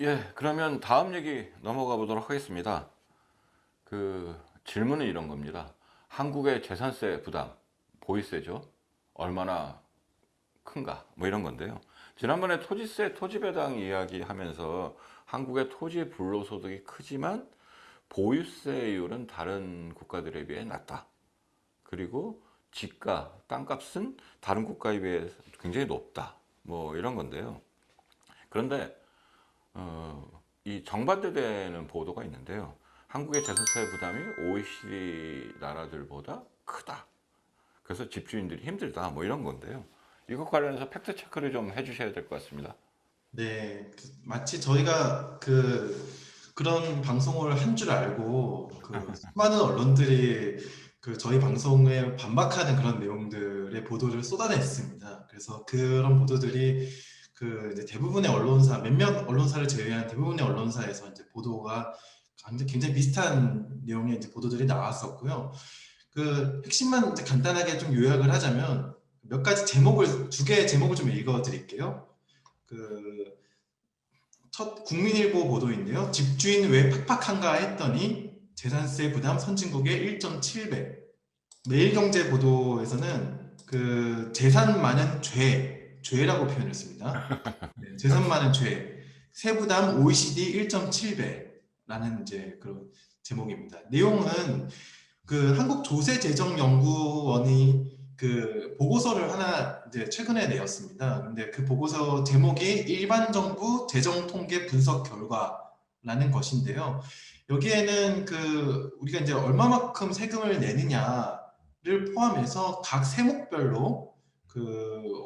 예, 그러면 다음 얘기 넘어가 보도록 하겠습니다. 질문은 이런 겁니다. 한국의 재산세 부담, 보유세죠? 얼마나 큰가? 뭐 이런 건데요. 지난번에 토지세, 토지배당 이야기하면서 한국의 토지 불로소득이 크지만 보유세율은 다른 국가들에 비해 낮다. 그리고 집가, 땅값은 다른 국가에 비해 굉장히 높다. 뭐 이런 건데요. 그런데 이 정반대되는 보도가 있는데요. 한국의 재산세 부담이 OECD 나라들보다 크다. 그래서 집주인들이 힘들다. 뭐 이런 건데요. 이것 관련해서 팩트 체크를 좀 해주셔야 될 것 같습니다. 네, 마치 저희가 그런 방송을 한 줄 알고 수많은 언론들이 저희 방송에 반박하는 그런 내용들의 보도를 쏟아냈습니다. 그래서 그런 보도들이 이제 대부분의 언론사, 몇몇 언론사를 제외한 대부분의 언론사에서 이제 보도가 굉장히 비슷한 내용의 이제 보도들이 나왔었고요. 핵심만 이제 간단하게 좀 요약을 하자면 몇 가지 두 개의 제목을 좀 읽어 드릴게요. 그 첫 국민일보 보도인데요. 집주인 왜 팍팍한가 했더니 재산세 부담 선진국의 1.7배. 매일경제 보도에서는 재산 많은 죄라고 표현했습니다. 네, 재산 많은 죄, 세부담 OECD 1.7배라는 이제 그런 제목입니다. 내용은 한국조세재정연구원이 보고서를 하나 이제 최근에 내었습니다. 근데 그 보고서 제목이 일반 정부 재정 통계 분석 결과라는 것인데요. 여기에는 우리가 이제 얼마만큼 세금을 내느냐를 포함해서 각 세목별로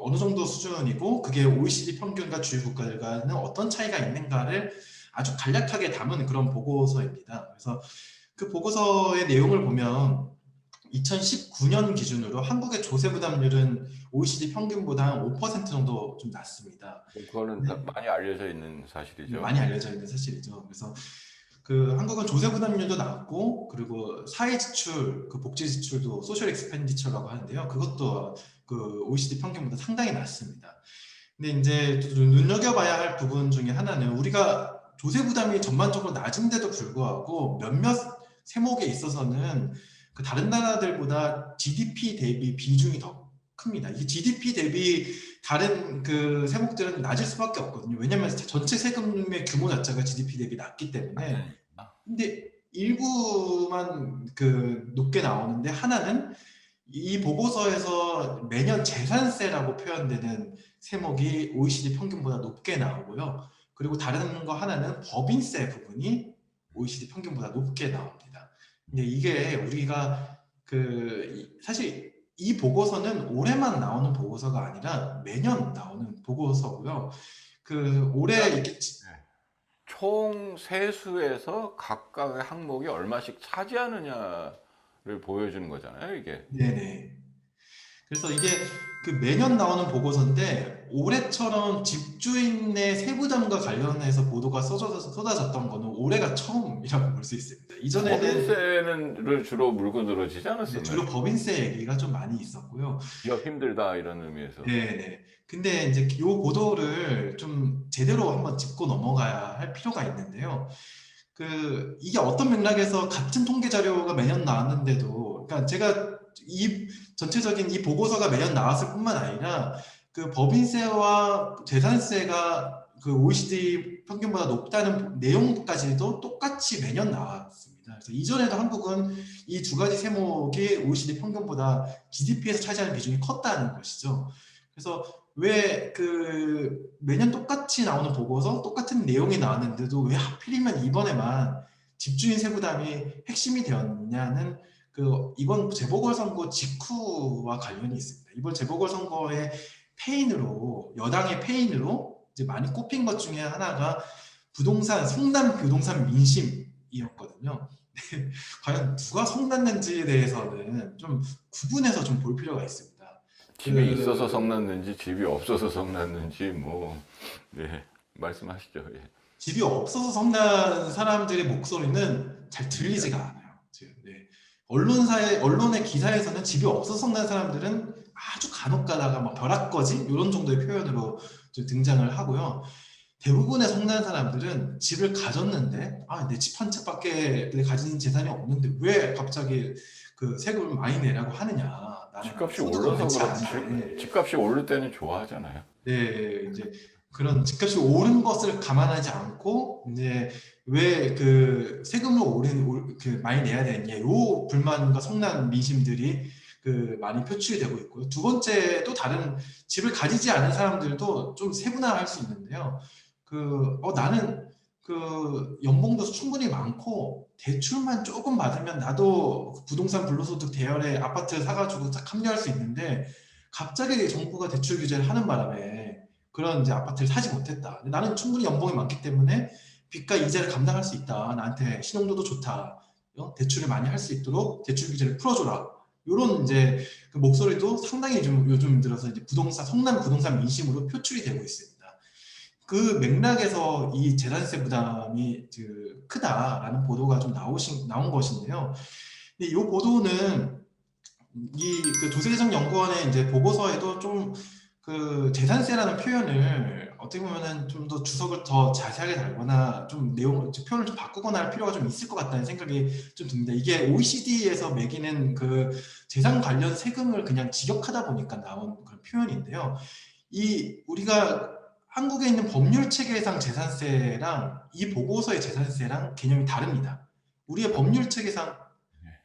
어느 정도 수준이고 그게 OECD 평균과 주요 국가들과는 어떤 차이가 있는가를 아주 간략하게 담은 그런 보고서입니다. 그래서 그 보고서의 내용을 보면 2019년 기준으로 한국의 조세 부담률은 OECD 평균보다 한 5% 정도 좀 낮습니다. 그거는 네, 많이 알려져 있는 사실이죠. 많이 알려져 있는 사실이죠. 그래서 한국은 조세 부담률도 낮고 그리고 사회 지출, 복지 지출도 소셜 익스펜디처라고 하는데요. 그것도 OECD 평균보다 상당히 낮습니다. 근데 이제 또 눈여겨봐야 할 부분 중에 하나는 우리가 조세 부담이 전반적으로 낮은데도 불구하고 몇몇 세목에 있어서는 다른 나라들보다 GDP 대비 비중이 더 큽니다. 이 GDP 대비 다른 세목들은 낮을 수밖에 없거든요. 왜냐하면 전체 세금의 규모 자체가 GDP 대비 낮기 때문에. 낮으니까. 근데 일부만 높게 나오는데 하나는 이 보고서에서 매년 재산세라고 표현되는 세목이 OECD 평균보다 높게 나오고요. 그리고 다른 거 하나는 법인세 부분이 OECD 평균보다 높게 나옵니다. 근데 이게 우리가 사실 이 보고서는 올해만 나오는 보고서가 아니라 매년 나오는 보고서고요. 올해 그러니까 이렇게 총 세수에서 각각의 항목이 얼마씩 차지하느냐를 보여주는 거잖아요, 이게. 네네. 그래서 이게 매년 나오는 보고서인데 올해처럼 집주인의 세부담과 관련해서 보도가 쏟아졌던 거는 올해가 처음이라고 볼 수 있습니다. 이전에는 법인세는 주로 물고 늘어지지 이제 않았었나요? 주로 법인세 얘기가 좀 많이 있었고요. 기업 힘들다 이런 의미에서. 네네. 근데 이제 이 보도를 좀 제대로 한번 짚고 넘어가야 할 필요가 있는데요. 이게 어떤 맥락에서 같은 통계 자료가 매년 나왔는데도, 그러니까 제가 전체적인 이 보고서가 매년 나왔을 뿐만 아니라 법인세와 재산세가 OECD 평균보다 높다는 내용까지도 똑같이 매년 나왔습니다. 그래서 이전에도 한국은 이 두 가지 세목이 OECD 평균보다 GDP에서 차지하는 비중이 컸다는 것이죠. 그래서 왜 매년 똑같이 나오는 보고서 똑같은 내용이 나왔는데도 왜 하필이면 이번에만 집주인 세부담이 핵심이 되었냐는 이번 재보궐선거 직후와 관련이 있습니다. 이번 재보궐선거의 여당의 페인으로 이제 많이 꼽힌 것 중에 하나가 성남 부동산 민심이었거든요. 과연 누가 성났는지에 대해서는 좀 구분해서 좀 볼 필요가 있습니다. 집이 있어서 성났는지 집이 없어서 성났는지 뭐 네, 말씀하시죠. 예. 집이 없어서 성난 사람들의 목소리는 잘 들리지가 네. 않아요. 지금. 네. 언론의 기사에서는 집이 없어서 성난 사람들은 아주 간혹 가다가 막 벼락거지 이런 정도의 표현으로 좀 등장을 하고요. 대부분의 성난 사람들은 집을 가졌는데 내 집 한 채밖에 내 가진 재산이 없는데 왜 갑자기 그 세금을 많이 내라고 하느냐. 나는 집값이 소득은 올라서 많지 그렇지. 않은데. 집값이 오를 때는 좋아하잖아요. 네, 이제 그런 집값이 오른 것을 감안하지 않고 이제 왜 그 세금을 많이 내야 되느냐, 요 불만과 성난 민심들이 그 많이 표출이 되고 있고요. 두 번째, 또 다른 집을 가지지 않은 사람들도 좀 세분화할 수 있는데요. 나는 그 연봉도 충분히 많고 대출만 조금 받으면 나도 그 부동산 불로소득 대열에 아파트 사가지고 딱 합류할 수 있는데, 갑자기 정부가 대출 규제를 하는 바람에 그런 이제 아파트를 사지 못했다. 근데 나는 충분히 연봉이 많기 때문에 빚과 이자를 감당할 수 있다. 나한테 신용도도 좋다. 대출을 많이 할 수 있도록 대출 규제를 풀어줘라. 이런 이제 그 목소리도 상당히 좀 요즘 들어서 이제 성남 부동산 민심으로 표출이 되고 있습니다. 그 맥락에서 이 재산세 부담이 크다라는 보도가 좀 나온 것인데요. 근데 이 보도는 그 도세재정연구원의 이제 보고서에도 좀 그 재산세라는 표현을 어떻게 보면은 좀 더 주석을 더 자세하게 달거나 좀 표현을 좀 바꾸거나 할 필요가 좀 있을 것 같다는 생각이 좀 듭니다. 이게 OECD에서 매기는 그 재산 관련 세금을 그냥 직역하다 보니까 나온 그런 표현인데요. 우리가 한국에 있는 법률 체계상 재산세랑 이 보고서의 재산세랑 개념이 다릅니다. 우리의 법률 체계상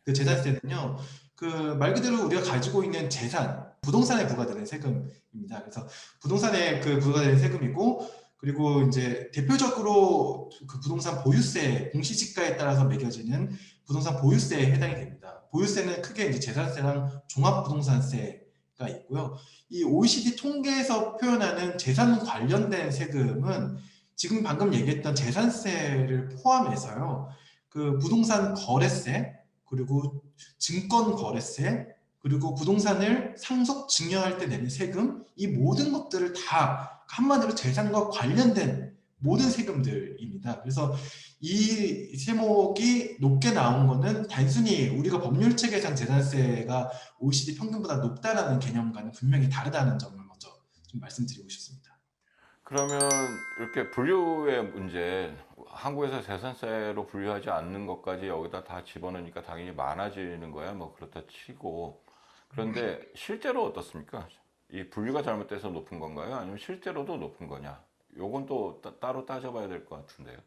그 재산세는요, 그 말 그대로 우리가 가지고 있는 재산, 부동산에 부과되는 세금입니다. 그래서 부동산에 그 부과되는 세금이고, 그리고 이제 대표적으로 그 부동산 보유세, 공시지가에 따라서 매겨지는 부동산 보유세에 해당이 됩니다. 보유세는 크게 이제 재산세랑 종합부동산세가 있고요. 이 OECD 통계에서 표현하는 재산 관련된 세금은 지금 방금 얘기했던 재산세를 포함해서요, 그 부동산 거래세, 그리고 증권 거래세, 그리고 부동산을 상속 증여할 때 내는 세금, 이 모든 것들을 다 한마디로 재산과 관련된 모든 세금들입니다. 그래서 이 세목이 높게 나온 거는 단순히 우리가 법률 체계상 재산세가 OECD 평균보다 높다라는 개념과는 분명히 다르다는 점을 먼저 좀 말씀드리고 싶습니다. 그러면 이렇게 분류의 문제, 한국에서 재산세로 분류하지 않는 것까지 여기다 다 집어넣으니까 당연히 많아지는 거야. 뭐 그렇다 치고. 그런데 실제로 어떻습니까? 이 분류가 잘못돼서 높은 건가요? 아니면 실제로도 높은 거냐? 요건 또 따로 따져봐야 될 것 같은데요.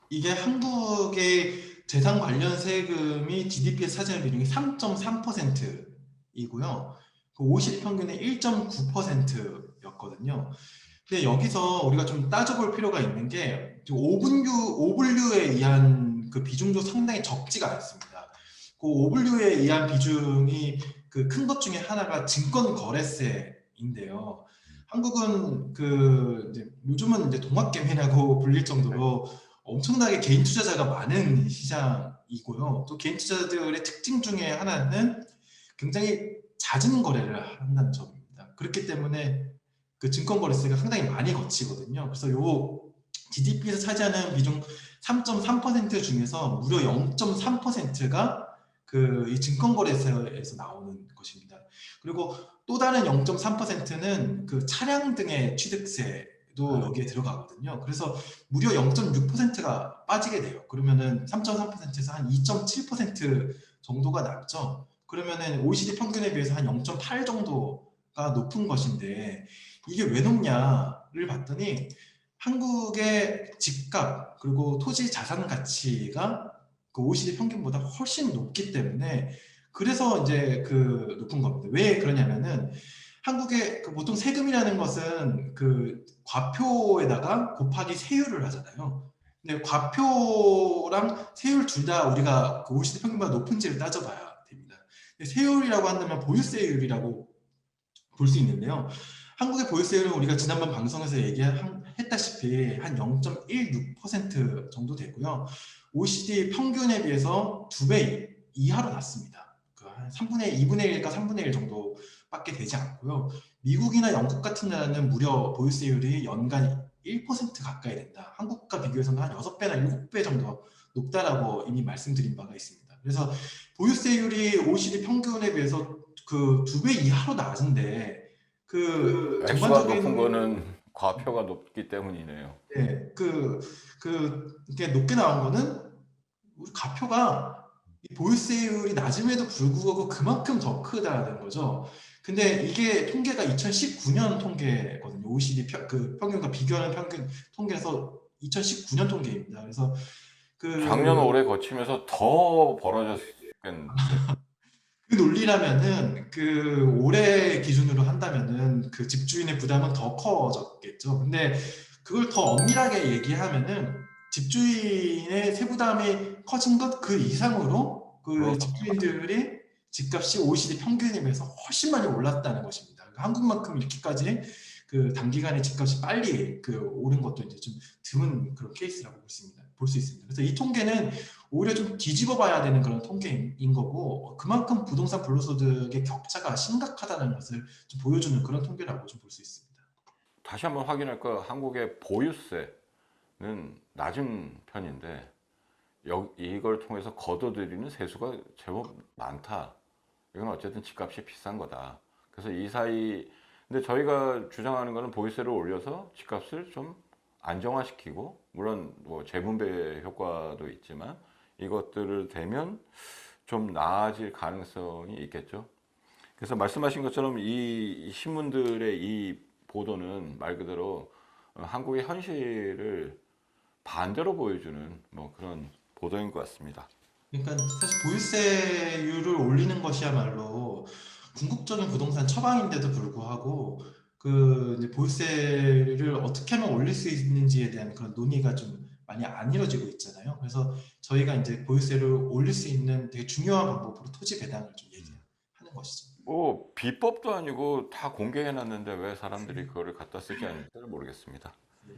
이게 한국의 재산 관련 세금이 GDP에서 차지하는 비중이 3.3%이고요. 그 OECD 평균의 1.9%였거든요. 근데 여기서 우리가 좀 따져볼 필요가 있는 게, 오분류에 의한 그 비중도 상당히 적지가 않습니다. 그 오분류에 의한 비중이 그 큰 것 중에 하나가 증권 거래세인데요. 한국은 이제 요즘은 이제 동학개미라고 불릴 정도로 엄청나게 개인 투자자가 많은 시장이고요. 또 개인 투자자들의 특징 중에 하나는 굉장히 잦은 거래를 한다는 점입니다. 그렇기 때문에 그 증권 거래세가 상당히 많이 거치거든요. 그래서 요 GDP에서 차지하는 비중 3.3% 중에서 무려 0.3%가 그 이 증권 거래세에서 나오는 것입니다. 그리고 또 다른 0.3%는 그 차량 등의 취득세도 여기에 들어가거든요. 그래서 무려 0.6%가 빠지게 돼요. 그러면은 3.3%에서 한 2.7% 정도가 남죠. 그러면은 OECD 평균에 비해서 한 0.8 정도가 높은 것인데, 이게 왜 높냐를 봤더니 한국의 집값 그리고 토지 자산 가치가 그 OECD 평균보다 훨씬 높기 때문에, 그래서 이제 그 높은 겁니다. 왜 그러냐면은 한국의 그 보통 세금이라는 것은 그 과표에다가 곱하기 세율을 하잖아요. 근데 과표랑 세율 둘 다 우리가 그 OECD 평균보다 높은지를 따져봐야 됩니다. 세율이라고 한다면 보유세율이라고 볼 수 있는데요. 한국의 보유세율은 우리가 지난번 방송에서 얘기했다시피 한 0.16% 정도 되고요. OECD 평균에 비해서 2배 이하로 낮습니다. 한 3분의 2분의 1과 3분의 1 정도밖에 되지 않고요. 미국이나 영국 같은 나라는 무려 보유세율이 연간 1% 가까이 된다. 한국과 비교해서는 한 6배나 7배 정도 높다라고 이미 말씀드린 바가 있습니다. 그래서 보유세율이 OECD 평균에 비해서 그 2배 이하로 낮은데 그 액수가 높은 전반적인 거는 과표가 높기 때문이네요. 네, 이게 높게 나온 거는 우리 가표가 이 보유세율이 낮음에도 불구하고 그만큼 더 크다는 거죠. 근데 이게 통계가 2019년 통계거든요. OECD 평균과 비교하는 평균 통계에서 2019년 통계입니다. 그래서 작년 그, 올해 거치면서 더 벌어졌겠는데. 그 논리라면은 올해 기준으로 한다면은 그 집주인의 부담은 더 커졌겠죠. 근데 그걸 더 엄밀하게 얘기하면은 집주인의 세부담이 커진 것 그 이상으로 그 그렇습니다. 집주인들이 집값이 OECD 평균에 비해서 훨씬 많이 올랐다는 것입니다. 그러니까 한국만큼 이렇게까지 그 단기간에 집값이 빨리 오른 것도 이제 좀 드문 그런 케이스라고 볼 수 있습니다. 그래서 이 통계는 오히려 좀 뒤집어 봐야 되는 그런 통계인 거고 그만큼 부동산 불로소득의 격차가 심각하다는 것을 좀 보여주는 그런 통계라고 좀 볼 수 있습니다. 다시 한번 확인할 거 한국의 보유세는 낮은 편인데 이걸 통해서 거둬들이는 세수가 제법 많다. 이건 어쨌든 집값이 비싼 거다. 그래서 이 사이 근데 저희가 주장하는 거는 보유세를 올려서 집값을 좀 안정화시키고 물론 뭐 재분배 효과도 있지만 이것들을 되면 좀 나아질 가능성이 있겠죠. 그래서 말씀하신 것처럼 이 신문들의 이 보도는 말 그대로 한국의 현실을 반대로 보여주는 뭐 그런 보도인 것 같습니다. 그러니까 사실 보유세율을 올리는 것이야말로 궁극적인 부동산 처방인데도 불구하고 이제 보유세를 어떻게 하면 올릴 수 있는지에 대한 그런 논의가 좀 많이 안 이루어지고 있잖아요. 그래서 저희가 이제 보유세를 올릴 수 있는 되게 중요한 방법으로 토지 배당을 좀 얘기하는 것이죠. 뭐 비법도 아니고 다 공개해 놨는데 왜 사람들이 그거를 갖다 쓰지 않는지를 모르겠습니다. 네.